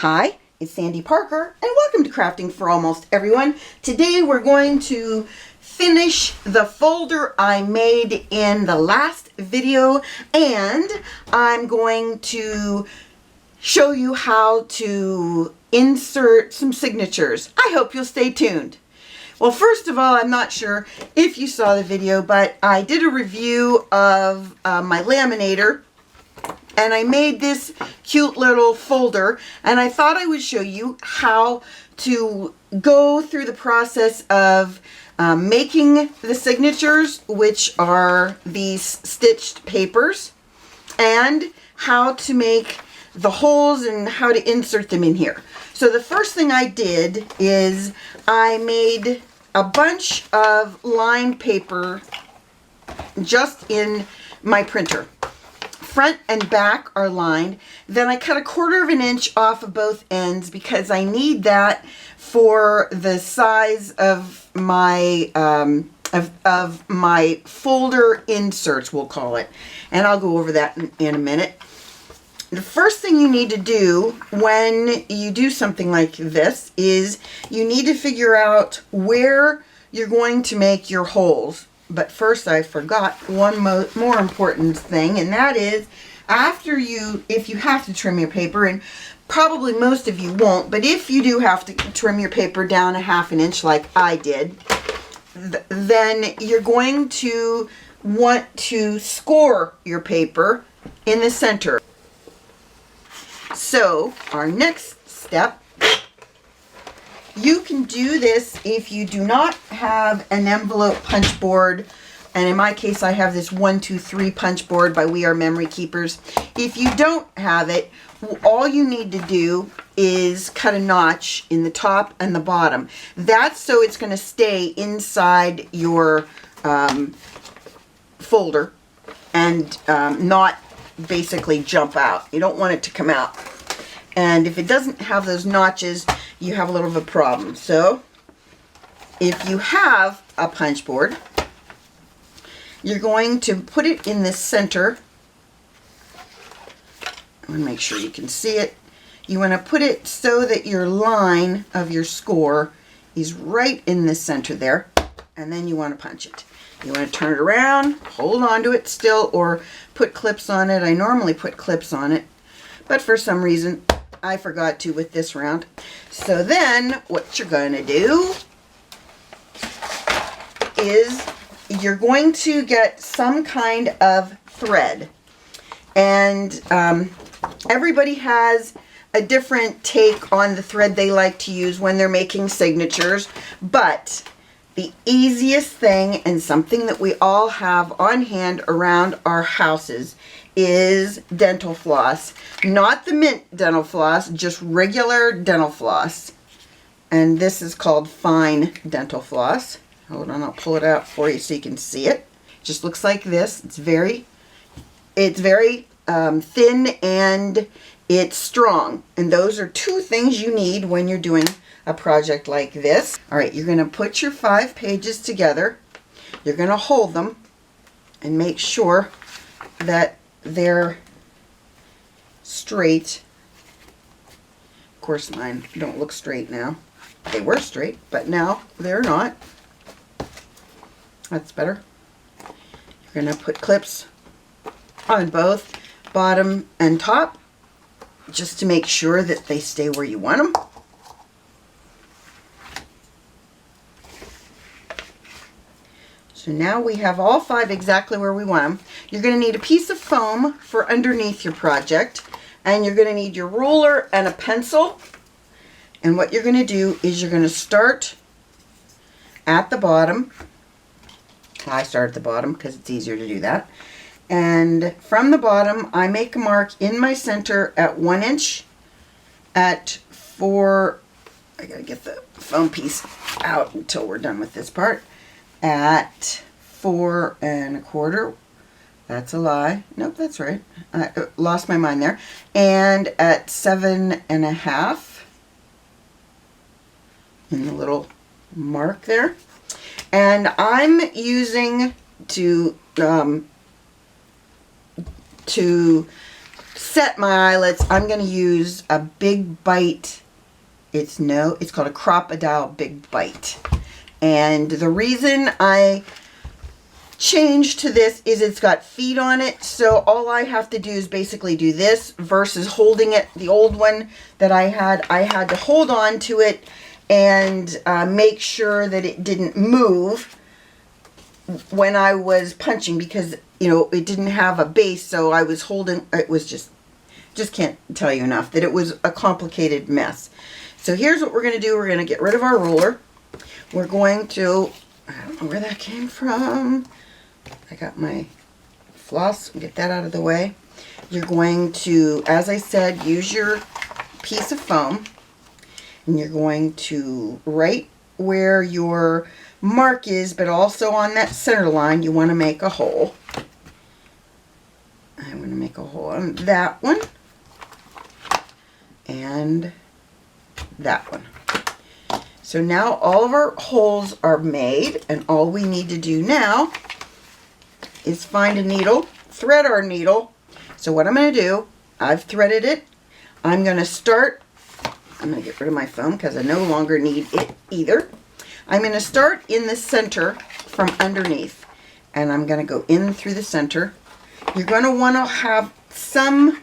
Hi, it's Sandy Parker, and welcome to Crafting for Almost Everyone. Today we're going to finish the folder I made in the last video, and I'm going to show you how to insert some signatures. I hope you'll stay tuned. Well, first of all, I'm not sure if you saw the video, but I did a review of my laminator. And I made this cute little folder, and I thought I would show you how to go through the process of making the signatures, which are these stitched papers, and how to make the holes and how to insert them in here. So the first thing I did is I made a bunch of lined paper just in my printer. Front and back are lined. Then I cut 1/4 of an inch off of both ends because I need that for the size of my my folder inserts, we'll call it. And I'll go over that in a minute. The first thing you need to do when you do something like this is you need to figure out where you're going to make your holes. But first, I forgot one more important thing, and that is if you have to trim your paper, and probably most of you won't, but if you do have to trim your paper down 1/2 inch like I did, then you're going to want to score your paper in the center. So our next step, you can do this if you do not have an envelope punch board, and in my case I have this 1-2-3 punch board by We Are Memory Keepers. If you don't have it, all you need to do is cut a notch in the top and the bottom. That's so it's going to stay inside your folder and not basically jump out. You don't want it to come out. And if it doesn't have those notches, you have a little of a problem. So if you have a punch board, you're going to put it in the center. I want to make sure you can see it. You want to put it so that your line of your score is right in the center there, and then you want to punch it. You want to turn it around, hold on to it still, or put clips on it. I normally put clips on it, but for some reason I forgot to with this round. So then what you're going to do is you're going to get some kind of thread. And everybody has a different take on the thread they like to use when they're making signatures. But the easiest thing, and something that we all have on hand around our houses, is dental floss. Not the mint dental floss, just regular dental floss. And this is called fine dental floss. Hold on, I'll pull it out for you so you can see it. It just looks like this. It's very thin and it's strong. And those are 2 things you need when you're doing a project like this. All right, you're going to put your 5 pages together. You're going to hold them and make sure that they're straight. Of course, mine don't look straight now. They were straight, but now they're not. That's better. You're going to put clips on both bottom and top just to make sure that they stay where you want them. So now we have all 5 exactly where we want them. You're going to need a piece of foam for underneath your project, and you're going to need your ruler and a pencil. And what you're going to do is you're going to start at the bottom. I start at the bottom because it's easier to do that. And from the bottom, I make a mark in my center at 1 inch, at 4, I gotta get the foam piece out until we're done with this part, at 4 1/4. That's a lie. Nope, that's right. I lost my mind there. And at 7 1/2 in the little mark there. And I'm using to set my eyelets, I'm going to use a Big Bite. It's called a Crocodile Big Bite. And the reason I changed to this is it's got feet on it, so all I have to do is basically do this versus holding it. The old one that I had to hold on to it and make sure that it didn't move when I was punching, because it didn't have a base, so I was holding. It was just can't tell you enough that it was a complicated mess. So here's what we're going to do. We're going to get rid of our ruler. We're going to, I don't know where that came from. I got my floss, get that out of the way. You're going to, as I said, use your piece of foam, and you're going to, right where your mark is, but also on that center line, you want to make a hole. I'm going to make a hole on that one and that one. So now all of our holes are made, and all we need to do now is find a needle, thread our needle. So what I'm going to do, I've threaded it. I'm going to get rid of my foam because I no longer need it either. I'm going to start in the center from underneath, and I'm going to go in through the center. You're going to want to have some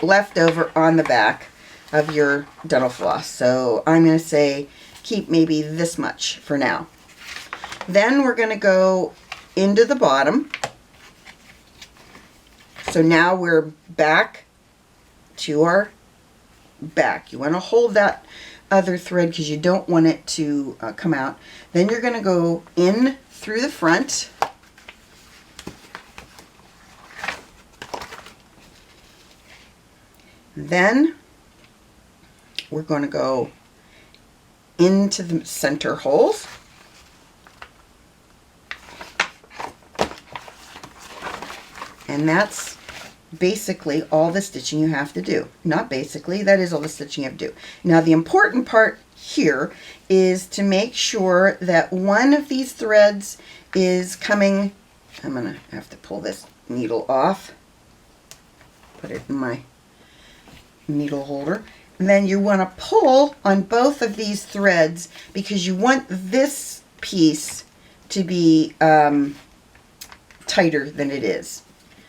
leftover on the back of your dental floss. So I'm going to say keep maybe this much for now. Then we're going to go into the bottom. So now we're back to our back. You want to hold that other thread because you don't want it to come out. Then you're going to go in through the front. Then we're going to go into the center holes. And that's basically all the stitching you have to do. Not basically, that is all the stitching you have to do. Now the important part here is to make sure that one of these threads is coming. I'm going to have to pull this needle off, put it in my needle holder. And then you want to pull on both of these threads because you want this piece to be tighter than it is.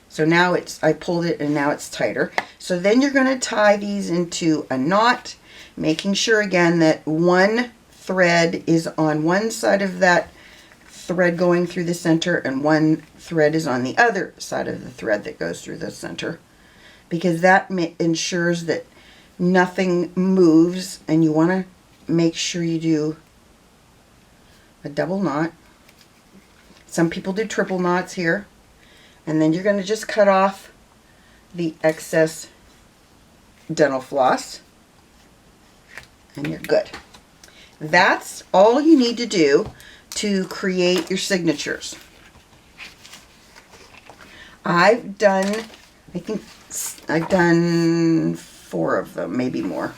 So now I pulled it and now it's tighter. So then you're going to tie these into a knot, making sure again that one thread is on one side of that thread going through the center and one thread is on the other side of the thread that goes through the center, because that ensures that nothing moves, and you want to make sure you do a double knot. Some people do triple knots here. And then you're going to just cut off the excess dental floss, and you're good. That's all you need to do to create your signatures. I think I've done 4 of them, maybe more.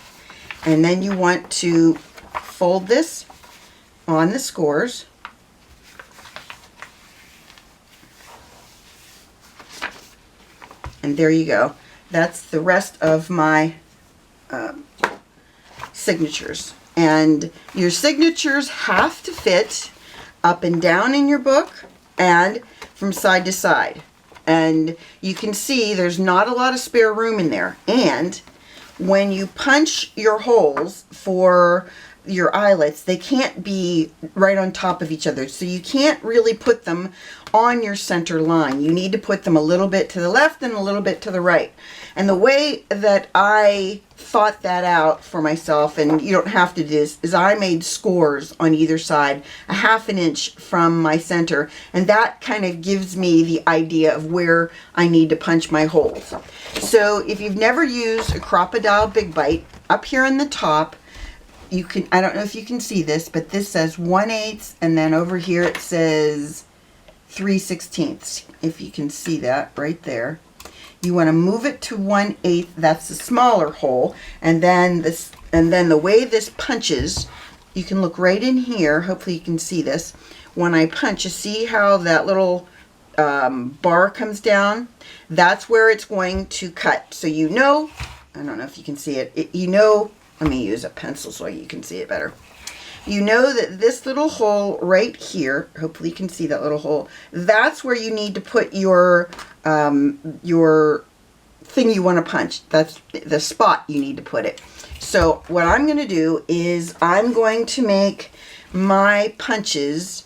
And then you want to fold this on the scores. And there you go. That's the rest of my signatures. And your signatures have to fit up and down in your book and from side to side. And you can see there's not a lot of spare room in there. And when you punch your holes for your eyelets, they can't be right on top of each other. So you can't really put them on your center line. You need to put them a little bit to the left and a little bit to the right. And the way that I thought that out for myself, and you don't have to do this, is I made scores on either side, a ½ inch from my center, and that kind of gives me the idea of where I need to punch my holes. So if you've never used a Crocodile Big Bite, up here on the top, you can, I don't know if you can see this, but this says 1/8, and then over here it says 3/16. If you can see that right there. You want to move it to 1/8. That's the smaller hole, and then the way this punches, you can look right in here. Hopefully you can see this. When I punch, you see how that little bar comes down, that's where it's going to cut. So you know, I don't know if you can see it, you know, let me use a pencil so you can see it better. You know that this little hole right here, hopefully you can see that little hole, that's where you need to put your thing you want to punch. That's the spot you need to put it. So what I'm going to do is I'm going to make my punches,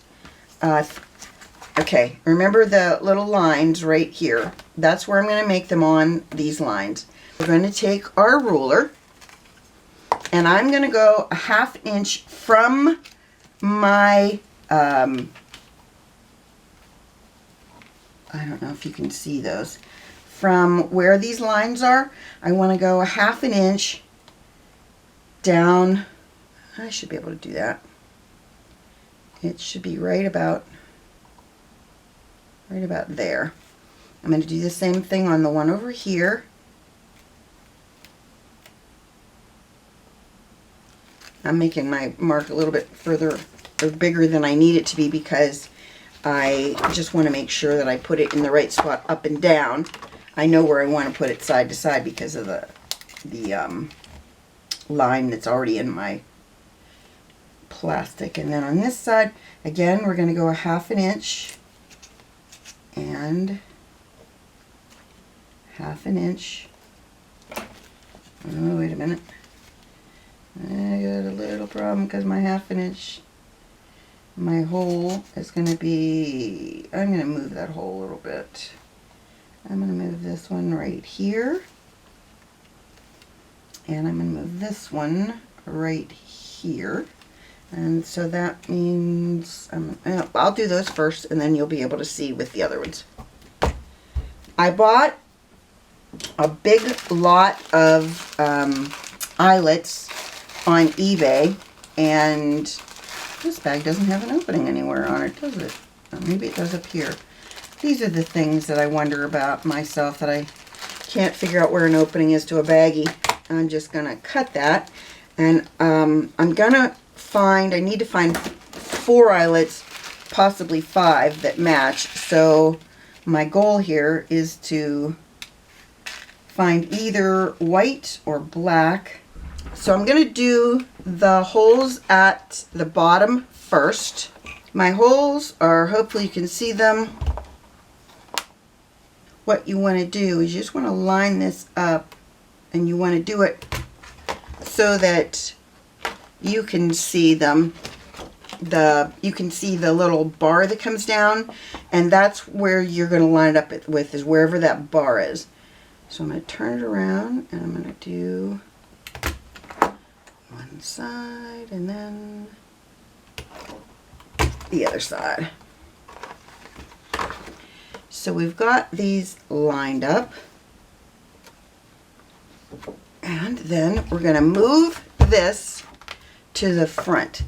okay, remember the little lines right here? That's where I'm going to make them on these lines. We're going to take our ruler, and I'm going to go a 1/2 inch from my, I don't know if you can see those, from where these lines are. I want to go a 1/2 inch down. I should be able to do that. It should be right about there. I'm going to do the same thing on the one over here. I'm making my mark a little bit further or bigger than I need it to be because I just want to make sure that I put it in the right spot up and down. I know where I want to put it side to side because of the line that's already in my plastic. And then on this side, again, we're going to go a 1/2 inch and 1/2 inch. Oh, wait a minute. I got a little problem because my 1/2 inch, my hole is going to be, I'm going to move that hole a little bit. I'm going to move this one right here. And I'm going to move this one right here. And so that means, I'll do those first and then you'll be able to see with the other ones. I bought a big lot of eyelets on eBay, and this bag doesn't have an opening anywhere on it, does it? Or maybe it does up here. These are the things that I wonder about myself, that I can't figure out where an opening is to a baggie. I'm just going to cut that, and I'm going to find, I need to find 4 eyelets, possibly 5 that match. So my goal here is to find either white or black. So I'm going to do the holes at the bottom first. My holes are, hopefully you can see them. What you want to do is you just want to line this up, and you want to do it so that you can see them. You can see the little bar that comes down, and that's where you're going to line it up with, is wherever that bar is. So I'm going to turn it around, and I'm going to do one side and then the other side. So we've got these lined up, and then we're going to move this to the front.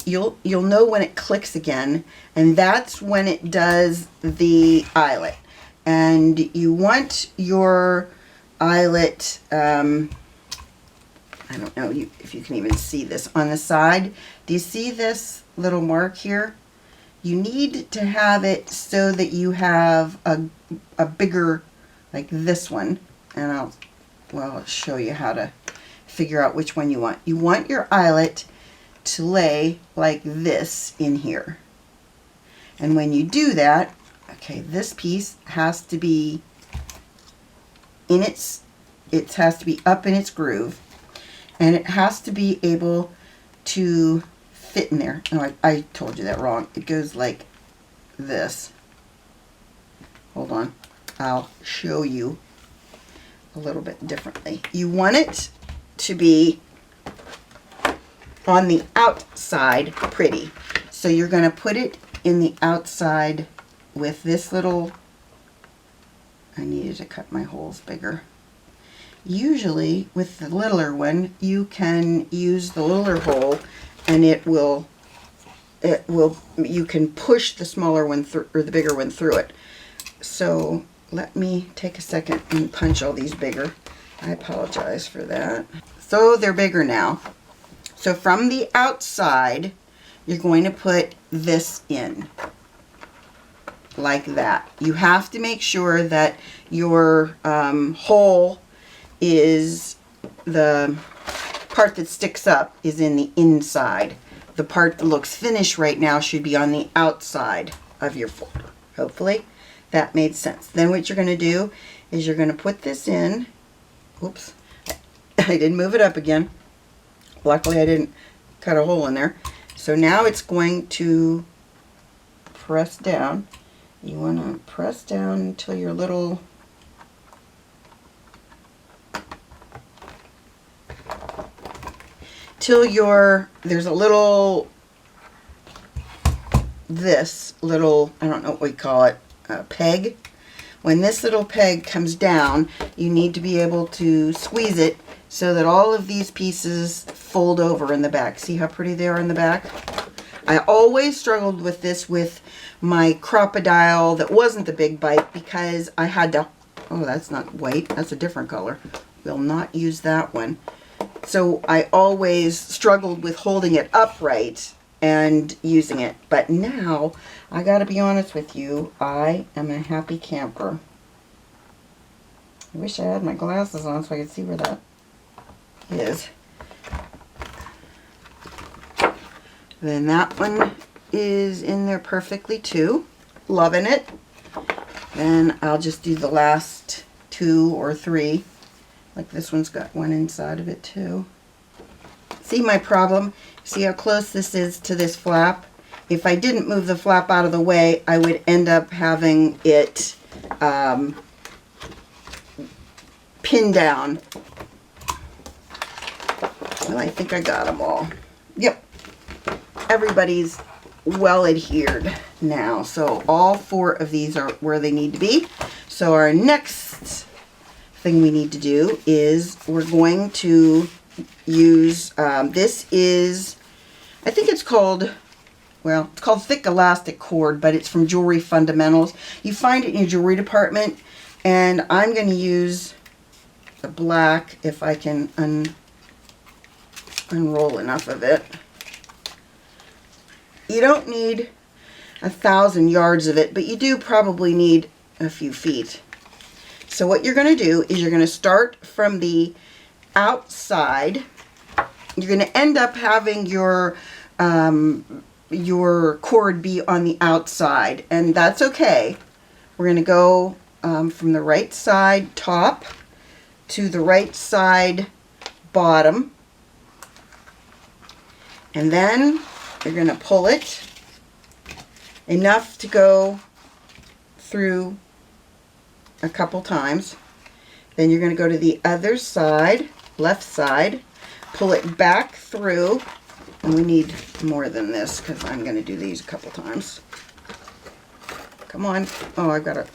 You'll know when it clicks again, and that's when it does the eyelet. And you want your eyelet, I don't know if you can even see this on the side. Do you see this little mark here? You need to have it so that you have a bigger, like this one, and I'll show you how to figure out which one you want. You want your eyelet to lay like this in here. And when you do that, okay, this piece has to be in it has to be up in its groove, and it has to be able to fit in there. Oh, I told you that wrong. It goes like this. Hold on. I'll show you a little bit differently. You want it to be on the outside pretty. So you're going to put it in the outside with this little, I needed to cut my holes bigger. Usually with the littler one, you can use the littler hole, and you can push the smaller one through, or the bigger one through it. So let me take a second and punch all these bigger. I apologize for that. So they're bigger now. So from the outside, you're going to put this in. like that. You have to make sure that your hole is, the part that sticks up is in the inside. The part that looks finished right now should be on the outside of your folder. Hopefully that made sense. Then what you're going to do is you're going to put this in. Oops, I didn't move it up again. Luckily I didn't cut a hole in there. So now it's going to press down. You want to press down until your little there's a little, this little, I don't know what we call it, peg. When this little peg comes down, you need to be able to squeeze it so that all of these pieces fold over in the back. See how pretty they are in the back? I always struggled with this with my crocodile that wasn't the big bite because I had to, oh, that's not white, that's a different color. We'll not use that one. So I always struggled with holding it upright and using it. But now, I gotta be honest with you, I am a happy camper. I wish I had my glasses on so I could see where that is. Then that one is in there perfectly too. Loving it. Then I'll just do the last 2 or 3. Like this one's got one inside of it too. See my problem? See how close this is to this flap? If I didn't move the flap out of the way, I would end up having it pinned down. Well, I think I got them all. Yep. Everybody's well adhered now. So all 4 of these are where they need to be. So our next thing we need to do is we're going to use, this is, I think it's called, well, it's called thick elastic cord, but it's from Jewelry Fundamentals. You find it in your jewelry department, and I'm going to use the black if I can unroll enough of it. You don't need 1,000 yards of it, but you do probably need a few feet. So what you're going to do is you're going to start from the outside. You're going to end up having your cord be on the outside, and that's okay. We're going to go from the right side top to the right side bottom, and then you're going to pull it enough to go through a couple times. Then you're going to go to the other side, left side, pull it back through, and we need more than this because I'm going to do these a couple times. Come on. Oh, I've got a,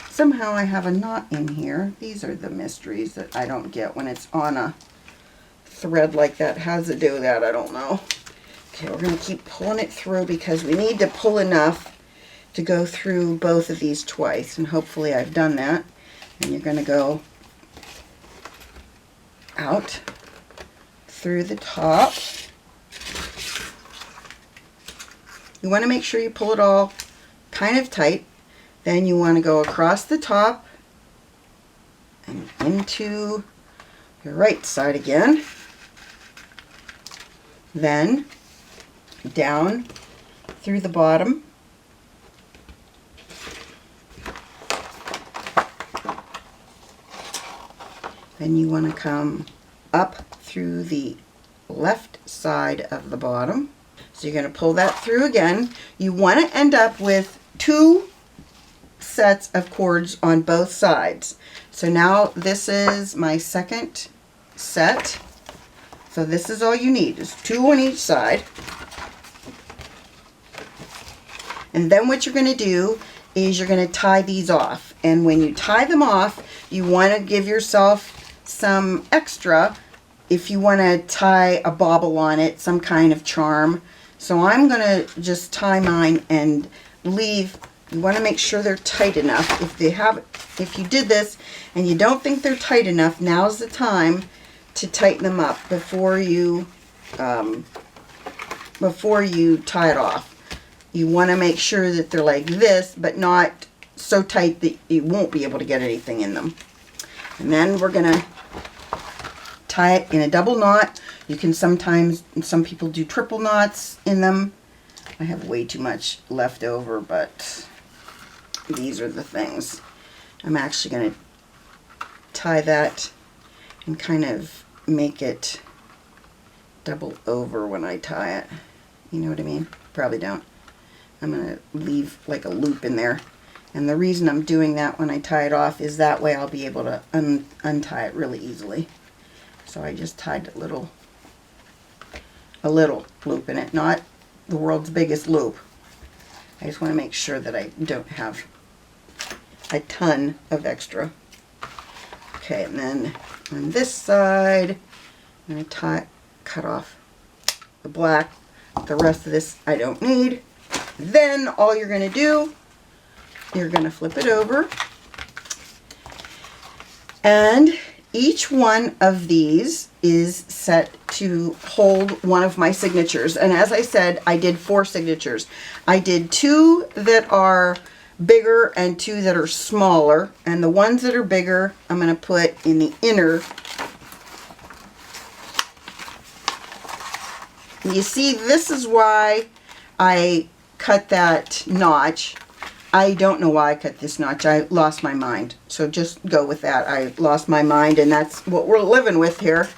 somehow I have a knot in here. These are the mysteries that I don't get when it's on a thread like that. How does it do that? I don't know. Okay, we're going to keep pulling it through because we need to pull enough to go through both of these twice, and hopefully I've done that. And you're going to go out through the top. You want to make sure you pull it all kind of tight. Then you want to go across the top and into your right side again. Then down through the bottom. Then you want to come up through the left side of the bottom. So you're going to pull that through again. You want to end up with 2 sets of cords on both sides. So now this is my second set. So this is all you need, is 2 on each side. And then what you're going to do is you're going to tie these off. And when you tie them off, you want to give yourself some extra if you want to tie a bauble on it, some kind of charm. So I'm going to just tie mine and leave. You want to make sure they're tight enough. If you did this and you don't think they're tight enough, now's the time to tighten them up before you tie it off. you want to make sure that they're like this, but not so tight that you won't be able to get anything in them. And then we're going to tie it in a double knot. You can sometimes, some people do triple knots in them. I have way too much left over, but these are the things. I'm actually going to tie that and kind of make it double over when I tie it. You know what I mean? Probably don't. I'm going to leave like a loop in there. And the reason I'm doing that when I tie it off is that way I'll be able to untie it really easily. So I just tied a little loop in it, not the world's biggest loop. I just want to make sure that I don't have a ton of extra. Okay, and then on this side, I'm going to cut off the black. The rest of this I don't need. Then all you're going to do, you're going to flip it over, and each one of these is set to hold one of my signatures. And as I said, I did 4 signatures. I did 2 that are bigger and 2 that are smaller, and the ones that are bigger I'm going to put in the inner. You see, this is why I cut that notch. I don't know why I cut this notch. I lost my mind. So just go with that. I lost my mind, and that's what we're living with here.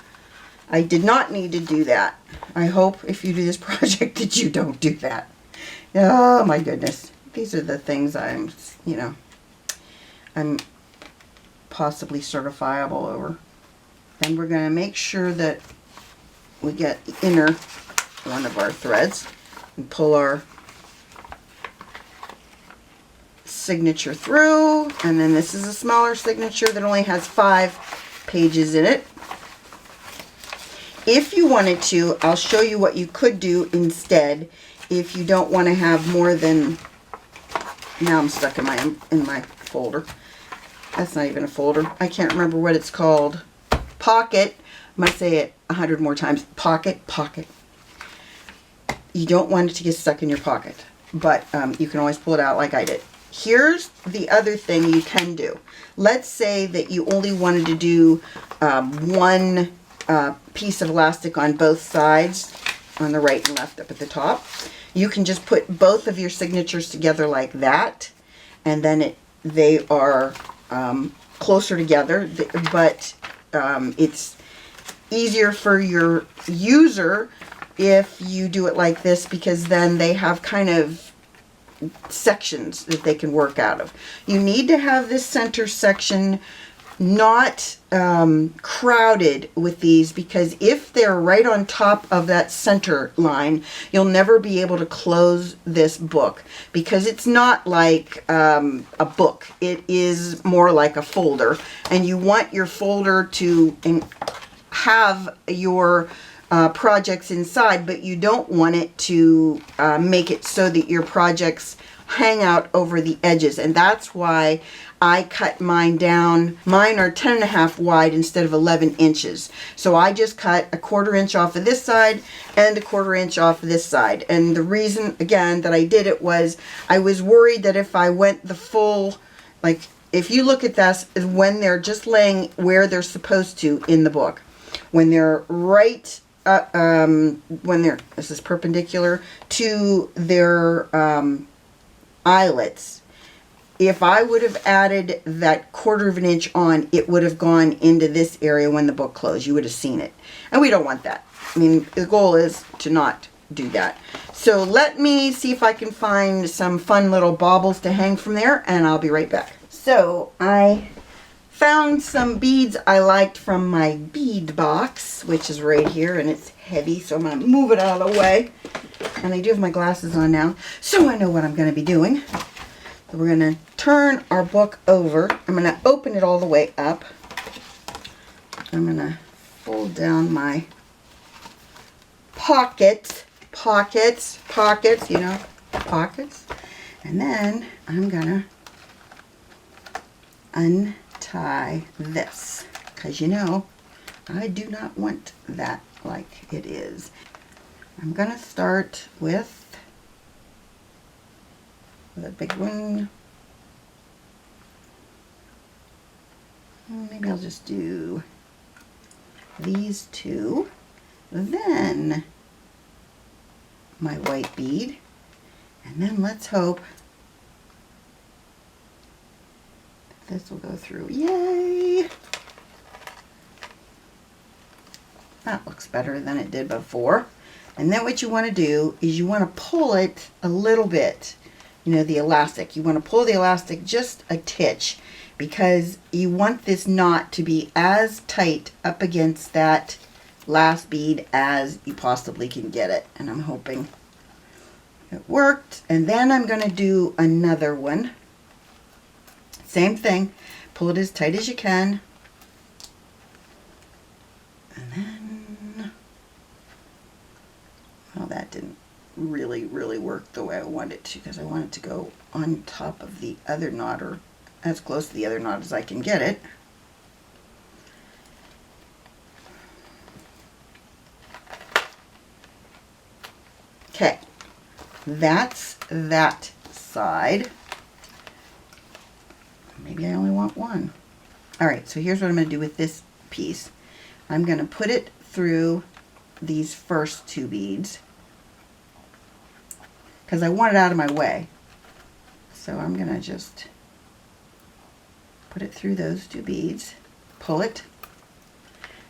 I did not need to do that. I hope if you do this project that you don't do that. Oh my goodness. These are the things I'm possibly certifiable over. And we're going to make sure that we get the inner one of our threads and pull our signature through, and then this is a smaller signature that only has 5 pages in it. If you wanted to, I'll show you what you could do instead if you don't want to have more than, now I'm stuck in my folder. That's not even a folder. I can't remember what it's called. Pocket. I must say it 100 more times. Pocket. You don't want it to get stuck in your pocket, but you can always pull it out like I did. Here's the other thing you can do. Let's say that you only wanted to do one piece of elastic on both sides, on the right and left up at the top. You can just put both of your signatures together like that, and then they are closer together, but it's easier for your user if you do it like this, because then they have kind of sections that they can work out of. You need to have this center section not crowded with these, because if they're right on top of that center line, you'll never be able to close this book, because it's not like a book. It is more like a folder, and you want your folder to have your projects inside, but you don't want it to make it so that your projects hang out over the edges. And that's why I cut mine down. Mine are 10.5 wide instead of 11 inches. So I just cut 1/4 inch off of this side and 1/4 inch off of this side. And the reason, again, that I did it was I was worried that if I went the full, like if you look at this, is when they're just laying where they're supposed to in the book. When they're right this is perpendicular to their eyelets. If I would have added that 1/4 inch on, it would have gone into this area when the book closed. You would have seen it. And we don't want that. I mean, the goal is to not do that. So let me see if I can find some fun little baubles to hang from there, and I'll be right back. So I found some beads I liked from my bead box, which is right here, and it's heavy, so I'm going to move it out of the way. And I do have my glasses on now, so I know what I'm going to be doing. So we're going to turn our book over. I'm going to open it all the way up. I'm going to fold down my pockets, you know, pockets. And then I'm going to untie this, because you know I do not want that like it is. I'm going to start with with a big one. Maybe I'll just do these two. Then my white bead. And then let's hope that this will go through. Yay! That looks better than it did before. And then what you want to do is you want to pull it a little bit. You know, the elastic. You want to pull the elastic just a titch, because you want this knot to be as tight up against that last bead as you possibly can get it. And I'm hoping it worked. And then I'm going to do another one. Same thing. Pull it as tight as you can. And then, well, that didn't really work the way I wanted it to, because I want it to go on top of the other knot, or as close to the other knot as I can get it. Okay, that's that side. Maybe I only want one. All right, so here's what I'm going to do with this piece. I'm going to put it through these first two beads, because I want it out of my way. So I'm going to just put it through those two beads, pull it,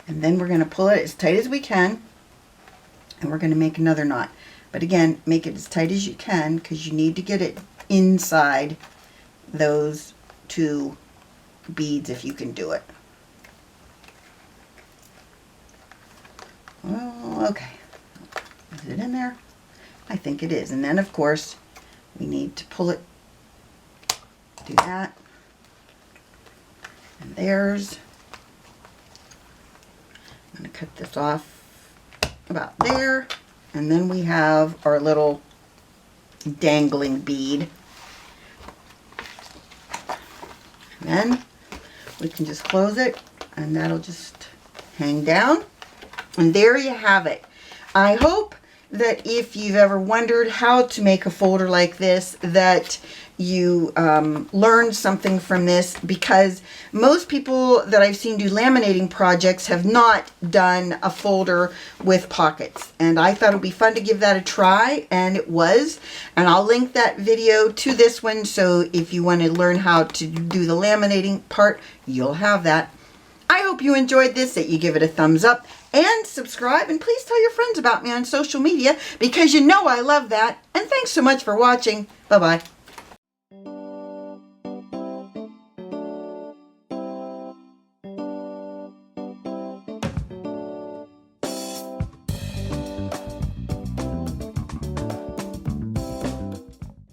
and then we're going to pull it as tight as we can, and we're going to make another knot. But again, make it as tight as you can, because you need to get it inside those two beads if you can do it. Well, okay. Is it in there? I think it is. And then, of course, we need to pull it. Do that. And there's. I'm going to cut this off about there. And then we have our little dangling bead. And then we can just close it, and that'll just hang down. And there you have it. I hope that if you've ever wondered how to make a folder like this, that you learned something from this, because most people that I've seen do laminating projects have not done a folder with pockets. And I thought it would be fun to give that a try, and it was. And I'll link that video to this one, so if you want to learn how to do the laminating part, you'll have that. I hope you enjoyed this, that you give it a thumbs up and subscribe, and please tell your friends about me on social media, because you know I love that. And thanks so much for watching. Bye-bye.